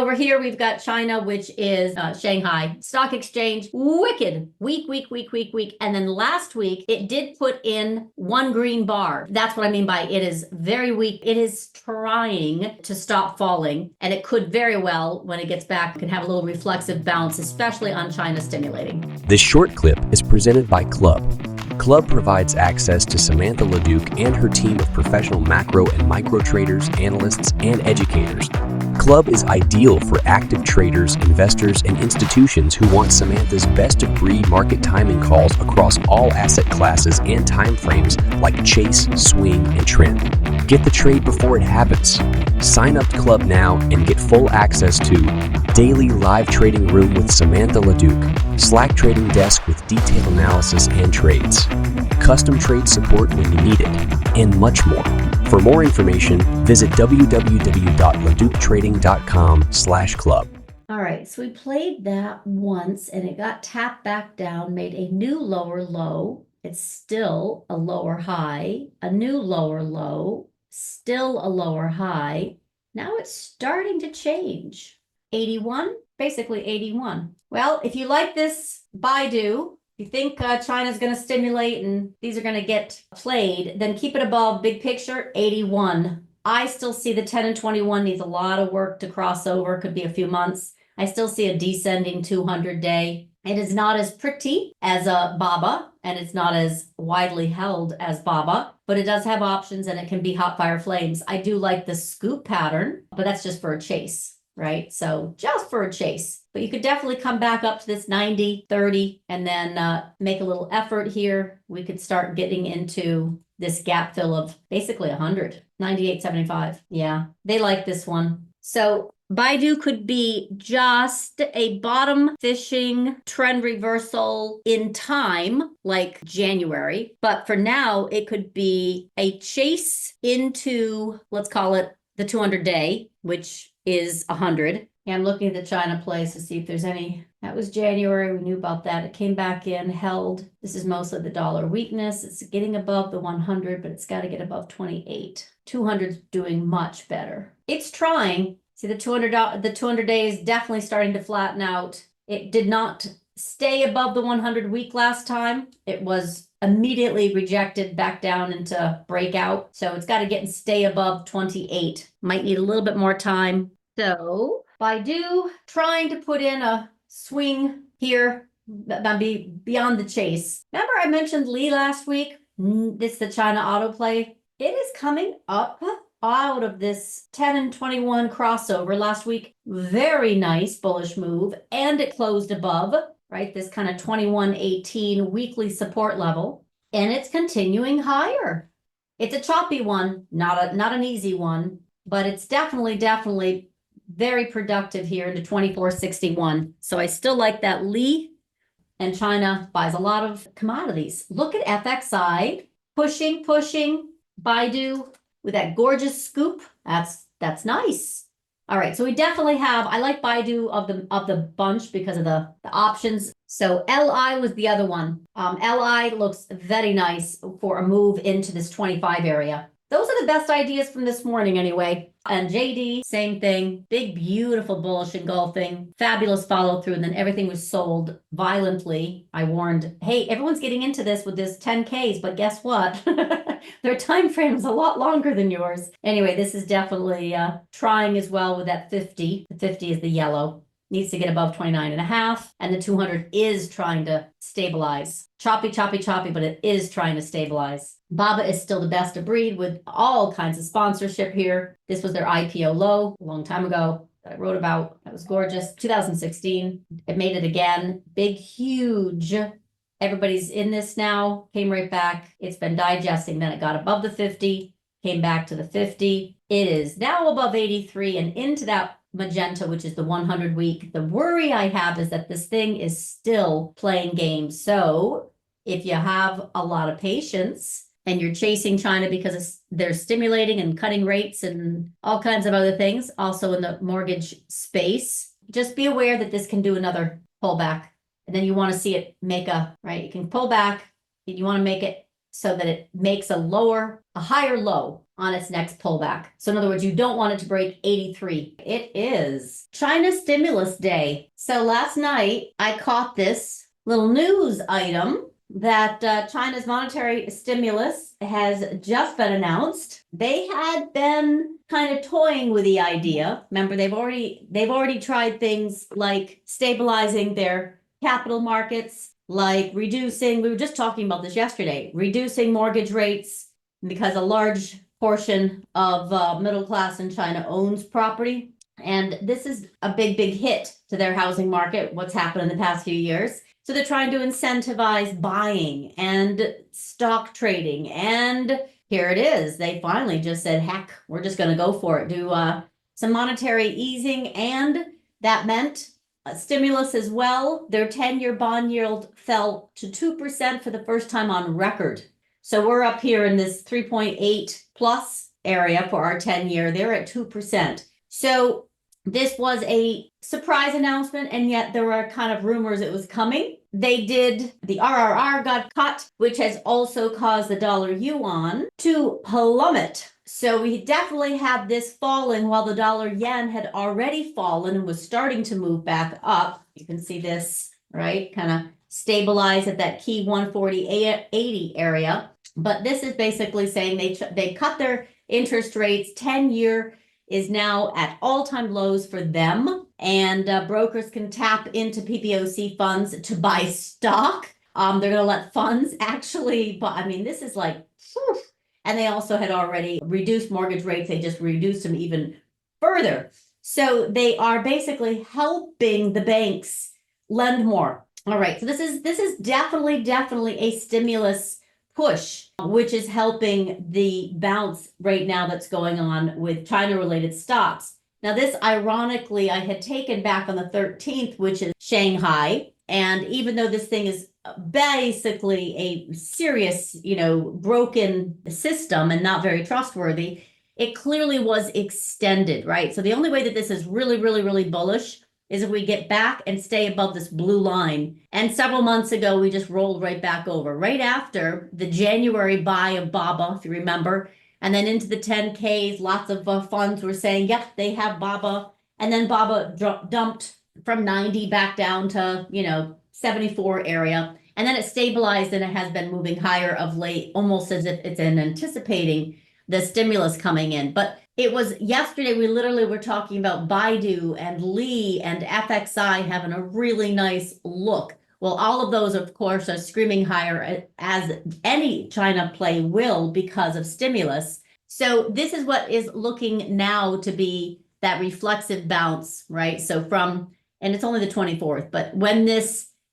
Over here, we've got China, which is Shanghai Stock Exchange. Wicked. Weak. And then last week, it did put in one green bar. That's what I mean by it is very weak. It is trying to stop falling, and it could very well, when it gets back, can have a little reflexive bounce, especially on China stimulating. This short clip is presented by Club. Club provides access to Samantha LaDuc and her team of professional macro and micro traders, analysts, and educators. Club is ideal for active traders, investors, and institutions who want Samantha's best-of-breed market timing calls across all asset classes and time frames like chase, swing, and trend. Get the trade before it happens. Sign up to Club now and get full access to daily live trading room with Samantha LaDuc, Slack trading desk with detailed analysis and trades, custom trade support when you need it, and much more. For more information, visit www.LaDucTrading.com/club. All right, so we played that once and it got tapped back down, made a new lower low. It's still a lower high, a new lower low, still a lower high. Now it's starting to change. 81, basically 81. Well, if you like this Baidu, you think China's going to stimulate and these are going to get played, then keep it above big picture, 81. I still see the 10 and 21 needs a lot of work to cross over, could be a few months. I still see a descending 200-day. It is not as pretty as a BABA, and it's not as widely held as BABA, but it does have options and it can be hot fire flames. I do like the scoop pattern, but that's just for a chase, right? So just for a chase. But you could definitely come back up to this 90, 30, and then make a little effort here. We could start getting into this gap fill of basically 100, 98.75. Yeah, they like this one. So Baidu could be just a bottom fishing trend reversal in time, like January. But for now, it could be a chase into, let's call it the 200-day, which is 100. And I'm looking at the China place to see if there's any. That was January. We knew about that. It came back in, held. This is mostly the dollar weakness. It's getting above the 100, but it's got to get above 28. 200's doing much better. It's trying. See, the 200 days definitely starting to flatten out. It did not stay above the 100 week last time. It was immediately rejected back down into breakout. So it's got to get and stay above 28. Might need a little bit more time. So Baidu trying to put in a swing here, beyond the chase. Remember I mentioned Li last week? This is the China auto play. It is coming up out of this 10 and 21 crossover last week. Very nice bullish move, and it closed above, right? This kind of 21.18 weekly support level, and it's continuing higher. It's a choppy one, not an easy one, but it's definitely very productive here into 24.61. So I still like that. Li and China buys a lot of commodities. Look at FXI pushing Baidu with that gorgeous scoop. That's nice. All right, so we definitely have, I like Baidu of the bunch because of the options. So LI was the other one. LI looks very nice for a move into this 25 area. Those are the best ideas from this morning anyway. And JD, same thing. Big, beautiful bullish engulfing. Fabulous follow through. And then everything was sold violently. I warned, hey, everyone's getting into this with this 10Ks, but guess what? Their time frame is a lot longer than yours. Anyway, this is definitely trying as well with that 50. The 50 is the yellow. Needs to get above 29.5. And the 200 is trying to stabilize. Choppy, but it is trying to stabilize. BABA is still the best of breed with all kinds of sponsorship here. This was their IPO low a long time ago that I wrote about. That was gorgeous. 2016. It made it again. Big, huge. Everybody's in this now. Came right back. It's been digesting. Then it got above the 50. Came back to the 50. It is now above 83 and into that magenta, which is the 100 week. The worry I have is that this thing is still playing games. So if you have a lot of patience and you're chasing China because they're stimulating and cutting rates and all kinds of other things, also in the mortgage space, just be aware that this can do another pullback. And then you want to see it make you can pull back and you want to make it so that it makes a higher low on its next pullback. So in other words, you don't want it to break 83. It is China stimulus day. So last night I caught this little news item that China's monetary stimulus has just been announced. They had been kind of toying with the idea. Remember, they've already tried things like stabilizing their capital markets, like reducing, we were just talking about this yesterday, reducing mortgage rates because a large portion of middle class in China owns property. And this is a big hit to their housing market, what's happened in the past few years. So they're trying to incentivize buying and stock trading. And here it is. They finally just said, heck, we're just going to go for it. Do some monetary easing. And that meant stimulus as well. Their 10-year bond yield fell to 2% for the first time on record. So we're up here in this 3.8 plus area for our 10-year. They're at 2%. So this was a surprise announcement, and yet there were kind of rumors it was coming. The RRR got cut, which has also caused the dollar yuan to plummet. So we definitely had this falling while the dollar yen had already fallen and was starting to move back up. You can see this, right? Kind of stabilize at that key 140.80 area. But this is basically saying they cut their interest rates. 10-year is now at all-time lows for them, and brokers can tap into PBOC funds to buy stock. They're going to let funds actually, but I mean, this is like, whew. And they also had already reduced mortgage rates. They just reduced them even further. So they are basically helping the banks lend more. All right, so this is definitely a stimulus push, which is helping the bounce right now that's going on with China-related stocks. Now, this, ironically, I had taken back on the 13th, which is Shanghai. And even though this thing is basically a serious, broken system and not very trustworthy, it clearly was extended, right? So the only way that this is really bullish is if we get back and stay above this blue line. And several months ago, we just rolled right back over, right after the January buy of BABA, if you remember, and then into the 10Ks, lots of funds were saying, yep, they have BABA. And then BABA dumped from 90 back down to, 74 area. And then it stabilized and it has been moving higher of late, almost as if it's anticipating the stimulus coming in. But it was yesterday, we literally were talking about Baidu and Li and FXI having a really nice look. Well, all of those, of course, are screaming higher, as any China play will because of stimulus. So this is what is looking now to be that reflexive bounce, right? So and it's only the 24th, but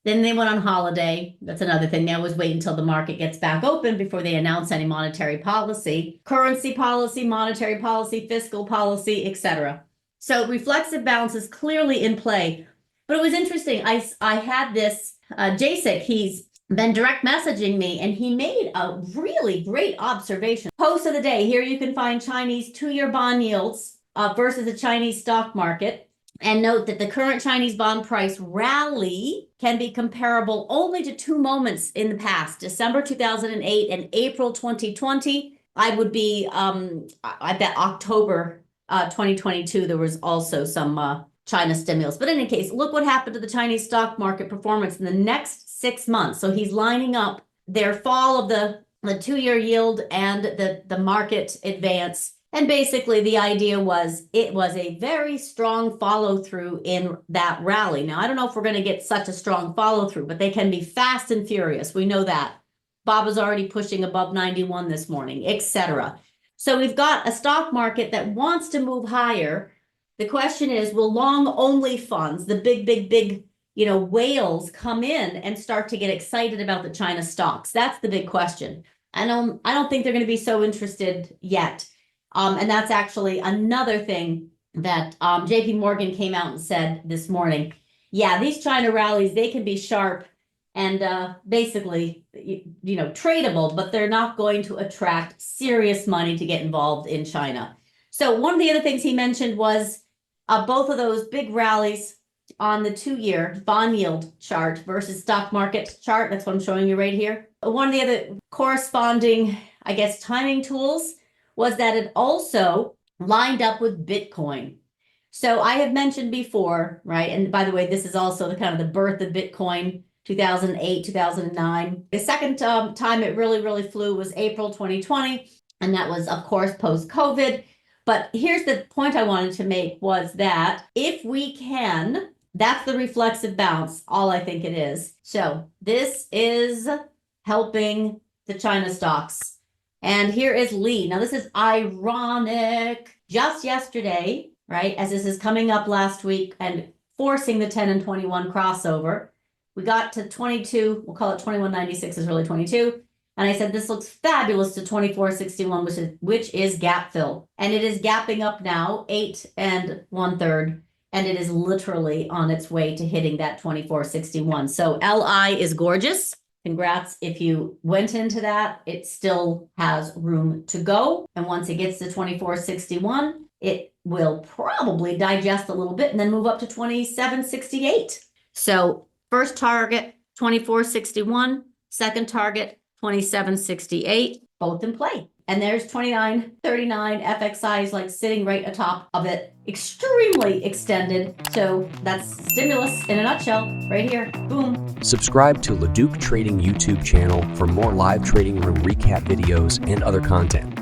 then they went on holiday. That's another thing. They always wait until the market gets back open before they announce any monetary policy, currency policy, monetary policy, fiscal policy, etc. So reflexive bounce is clearly in play. But it was interesting. I had this JASIC. He's been direct messaging me, and he made a really great observation. Post of the day. Here you can find Chinese 2-year bond yields versus the Chinese stock market. And note that the current Chinese bond price rally can be comparable only to 2 moments in the past, December 2008 and April 2020. I would be, I bet October 2022, there was also some China stimulus. But in any case, look what happened to the Chinese stock market performance in the next 6 months. So he's lining up their fall of the 2-year yield and the market advance. And basically the idea was it was a very strong follow through in that rally. Now, I don't know if we're going to get such a strong follow through, but they can be fast and furious. We know that. Bob was already pushing above 91 this morning, etc. So we've got a stock market that wants to move higher. The question is, will long only funds, the big, whales come in and start to get excited about the China stocks? That's the big question. I don't think they're going to be so interested yet. And that's actually another thing that JP Morgan came out and said this morning. Yeah, these China rallies, they can be sharp and basically, tradable, but they're not going to attract serious money to get involved in China. So one of the other things he mentioned was both of those big rallies on the 2-year bond yield chart versus stock market chart. That's what I'm showing you right here. One of the other corresponding, timing tools was that it also lined up with Bitcoin. So I have mentioned before, right? And by the way, this is also the kind of the birth of Bitcoin, 2008, 2009. The second time it really flew was April 2020. And that was, of course, post-COVID. But here's the point I wanted to make was that if we can, that's the reflexive bounce, all I think it is. So this is helping the China stocks. And here is Li. Now, this is ironic. Just yesterday, right, as this is coming up last week and forcing the 10 and 21 crossover, we got to 22, we'll call it 21.96 is really 22. And I said, this looks fabulous to 24.61, which is gap fill. And it is gapping up now 8 1/3. And it is literally on its way to hitting that 24.61. So LI is gorgeous. Congrats if you went into that. It still has room to go. And once it gets to 24.61, it will probably digest a little bit and then move up to 27.68. So first target, 24.61. Second target, 27.68, both in play. And there's 29.39. FXI is like sitting right atop of it, extremely extended. So that's stimulus in a nutshell right here. Boom. Subscribe to LaDuc Trading YouTube channel for more live trading room recap videos and other content.